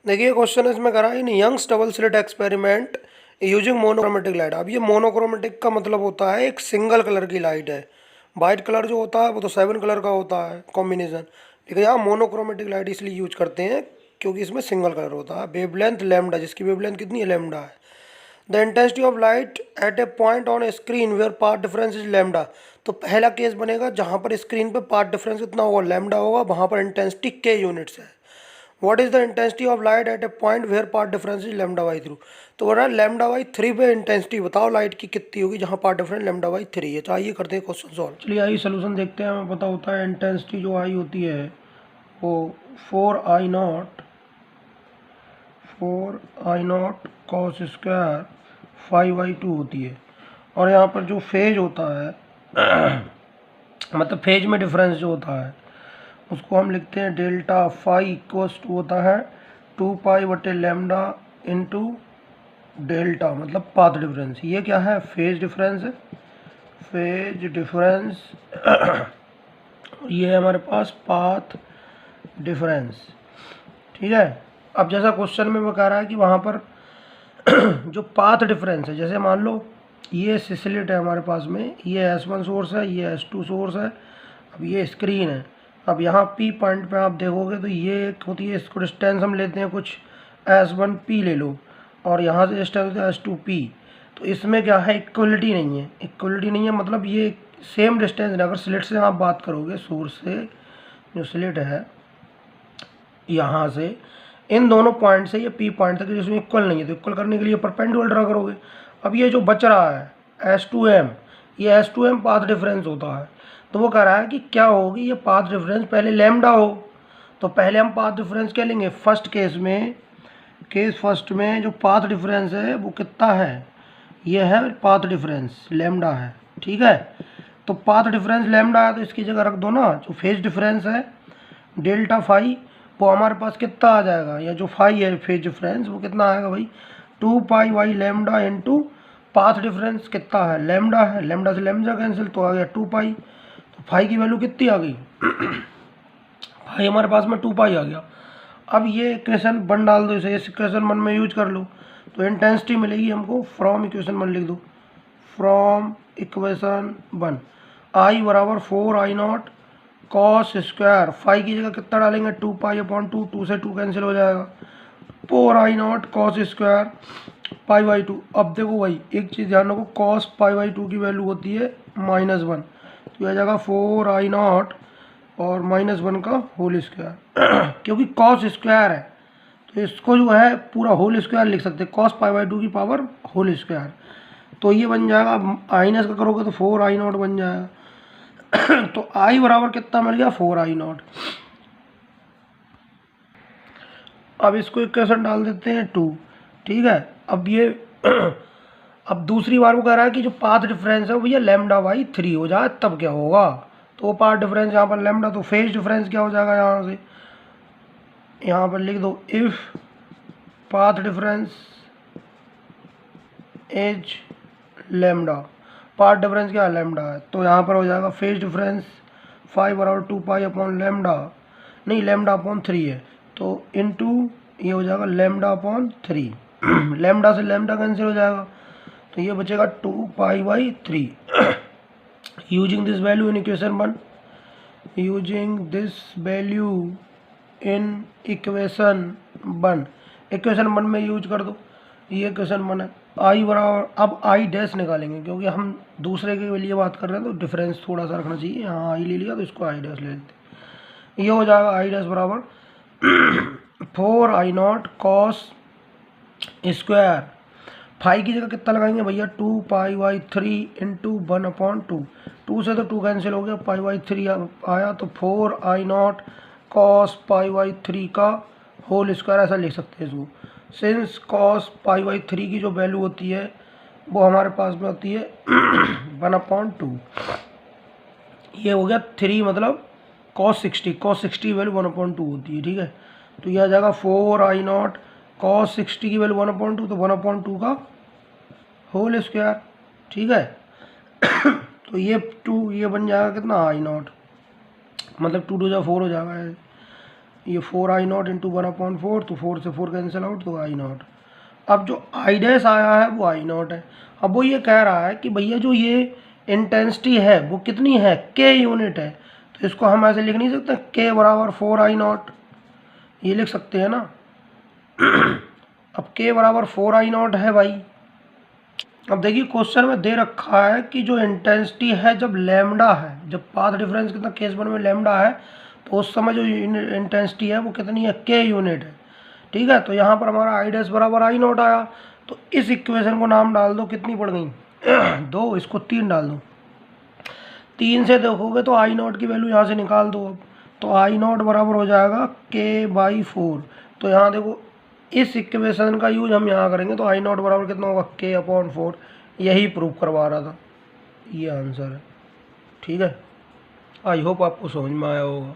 देखिए क्वेश्चन इसमें करा in Young's double slit experiment using monochromatic light. अब ये मोनोक्रोमेटिक का मतलब होता है एक सिंगल कलर की लाइट है। वाइट कलर जो होता है वो तो 7 कलर का होता है कॉम्बिनेशन, लेकिन यहाँ मोनोक्रोमेटिक लाइट इसलिए यूज करते हैं क्योंकि इसमें सिंगल कलर होता है। वेवलेंथ लैम्डा, जिसकी वेवलेंथ कितनी है, लैम्डा है। The intensity of light at a point on a screen where path difference is lambda. तो पहला केस बनेगा जहाँ पर स्क्रीन पे पाथ डिफरेंस कितना होगा, लैम्डा होगा, वहाँ पर इंटेंसिटी के यूनिट्स है। What is the intensity of light at a point where path difference is lambda by through. तो बोल रहा है लैम्डा बाई 3 पे इंटेंसिटी बताओ लाइट की कितनी होगी जहाँ पाथ डिफरेंस लैम्डा बाई 3 है। तो आइए करते हैं क्वेश्चन सॉल्व। चलिए आइए सोल्यूशन देखते हैं। हमें पता होता है इंटेंसिटी जो आई होती है वो 4I0 कॉस स्क्वायर 5/2 होती है। और यहाँ पर जो फेज होता है मतलब फेज में डिफरेंस जो होता है उसको हम लिखते हैं डेल्टा फाई इक्वल्स टू होता है 2π/λ इंटू डेल्टा मतलब पाथ डिफरेंस। ये क्या है, फेज डिफरेंस है, फेज डिफरेंस ये है हमारे पास पाथ डिफरेंस। ठीक है। अब जैसा क्वेश्चन में बता रहा है कि वहाँ पर जो पाथ डिफरेंस है, जैसे मान लो ये स्लिट है हमारे पास में, ये S1 सोर्स है, ये S2 सोर्स है, अब ये स्क्रीन है। अब यहाँ P पॉइंट पे आप देखोगे तो ये एक होती है, इसको डिस्टेंस हम लेते हैं कुछ S1P ले लो, और यहाँ से डिस्टेंस होता है S2P। तो इसमें क्या है, इक्वलिटी नहीं है। इक्वलिटी नहीं है मतलब ये सेम डिस्टेंस है। अगर स्लिट से आप बात करोगे, सोर्स से जो स्लिट है यहाँ से इन दोनों पॉइंट से ये P पॉइंट तक जिसमें इक्वल नहीं है, तो इक्वल करने के लिए परपेंडिकुलर ड्रा करोगे। अब ये जो बच रहा है S2M, ये S2M पाथ डिफरेंस होता है। तो वो कह रहा है कि क्या होगी ये पाथ डिफरेंस, पहले लैम्डा हो। तो पहले हम पाथ डिफरेंस क्या लेंगे, फर्स्ट केस में, केस फर्स्ट में जो पाथ डिफरेंस है वो कितना है, ये है पाथ डिफरेंस लैम्डा है। ठीक है। तो पाथ डिफरेंस लैम्डा है तो इसकी जगह रख दो ना, जो फेज डिफरेंस है डेल्टा फाई वो हमारे पास कितना आ जाएगा, या जो फाई है फेज डिफरेंस वो कितना आएगा भाई, 2π/λ इंटू पाथ डिफरेंस कितना है, लैम्डा है। लैम्डा से लैम्डा कैंसिल तो आ गया 2π। तो फाई की वैल्यू कितनी आ गई फाई हमारे पास में 2π आ गया। अब ये इक्वेशन 1 डाल दो, इसे इस इक्वेशन 1 में यूज कर लो, तो इंटेंसिटी मिलेगी हमको फ्रॉम इक्वेशन 1 लिख दो, फ्रॉम इक्वेशन 1 I बराबर 4I0 कॉस स्क्वायर, फाई की जगह कितना डालेंगे 2π/2, 2 से 2 कैंसिल हो जाएगा, 4I0 कॉस स्क्वायर π/2। अब देखो भाई एक चीज़ ध्यान रखो, कॉस π/2 की वैल्यू होती है -1, तो यह जाएगा 4I0 और -1 का होल स्क्वायर क्योंकि कॉस स्क्वायर है तो इसको जो है पूरा होल स्क्वायर लिख सकते हैं, कॉस π/2 की पावर होल स्क्वायर। तो ये बन जाएगा, माइनस का करोगे तो 4I0 बन जाएगा तो I बराबर कितना मिल गया 4I0। अब इसको इक्वेशन डाल देते हैं 2। ठीक है। अब ये अब दूसरी बार वो कह रहा है कि जो पाथ डिफरेंस है वो भैया λ/3 हो जाए तब क्या होगा। तो वो पाथ डिफरेंस यहाँ पर लैम्डा, तो फेज डिफरेंस क्या हो जाएगा, यहाँ से यहाँ पर लिख दो if path difference as lambda, path difference क्या है लैम्डा है, तो यहाँ पर हो जाएगा फेज डिफरेंस 5 बराबर 2π/λ, नहीं λ/3 है, तो इनटू ये हो जाएगा λ/3 लैम्डा से लैम्डा कैंसिल हो जाएगा, तो ये बचेगा 2π/3 using this value in equation 1, using this value in equation 1, equation 1 में यूज कर दो, ये इक्वेशन 1 है। आई बराबर, अब आई डैश निकालेंगे क्योंकि हम दूसरे के लिए बात कर रहे हैं तो डिफरेंस थोड़ा सा रखना चाहिए। यहाँ आई ले लिया तो इसको आई डैश ले लेते, ये हो जाएगा आई डैश बराबर 4I0 कॉस स्क्वायर, फाई की जगह कितना लगाएंगे भैया 2π/3 इंटू 1/2, 2 से तो 2 कैंसिल हो गया, π/3 आया तो 4I0 कॉस π/3 का होल स्क्वायर ऐसा लिख सकते हैं इसको। सिंस कॉस π/3 की जो वैल्यू होती है वो हमारे पास में होती है 1/2, ये हो गया 3 मतलब cos 60 वैल्यू 1/2 होती है। ठीक है। तो यह आ जाएगा 4I0 cos 60 की वैल्यू 1/2, तो 1/2 का होल स्क्वायर। ठीक है। तो ये 2 ये बन जाएगा कितना I0, मतलब 2 2 4 हो जाएगा, ये 4i0 इंटू 1/4, तो 4 से 4 कैंसिल आउट, तो i0। अब जो i डैश आया है वो i0 है। अब वो ये कह रहा है कि भैया जो ये इंटेंसिटी है वो कितनी है, k यूनिट है। तो इसको हम ऐसे लिख नहीं सकते, k बराबर 4i0, ये लिख सकते हैं ना। अब k बराबर 4i0 है भाई। अब देखिए क्वेश्चन में दे रखा है कि जो इंटेंसिटी है जब लैम्डा है, जब पाथ डिफरेंस कितना केस 1 में लैम्डा है, तो उस समय जो इंटेंसिटी है वो कितनी है, k यूनिट है। ठीक है, तो यहाँ पर हमारा i डैश बराबर i0 आया। तो इस इक्वेशन को नाम डाल दो, कितनी पड़ गई 2, इसको 3 डाल दो। 3 से देखोगे तो i0 की वैल्यू यहाँ से निकाल दो। अब तो i0 बराबर हो जाएगा k/4। तो यहाँ देखो इस इक्वेशन का यूज हम यहाँ करेंगे, तो i0 बराबर कितना होगा, k/4। यही प्रूव करवा रहा था, ये आंसर है। ठीक है, आई होप आपको समझ में आया होगा।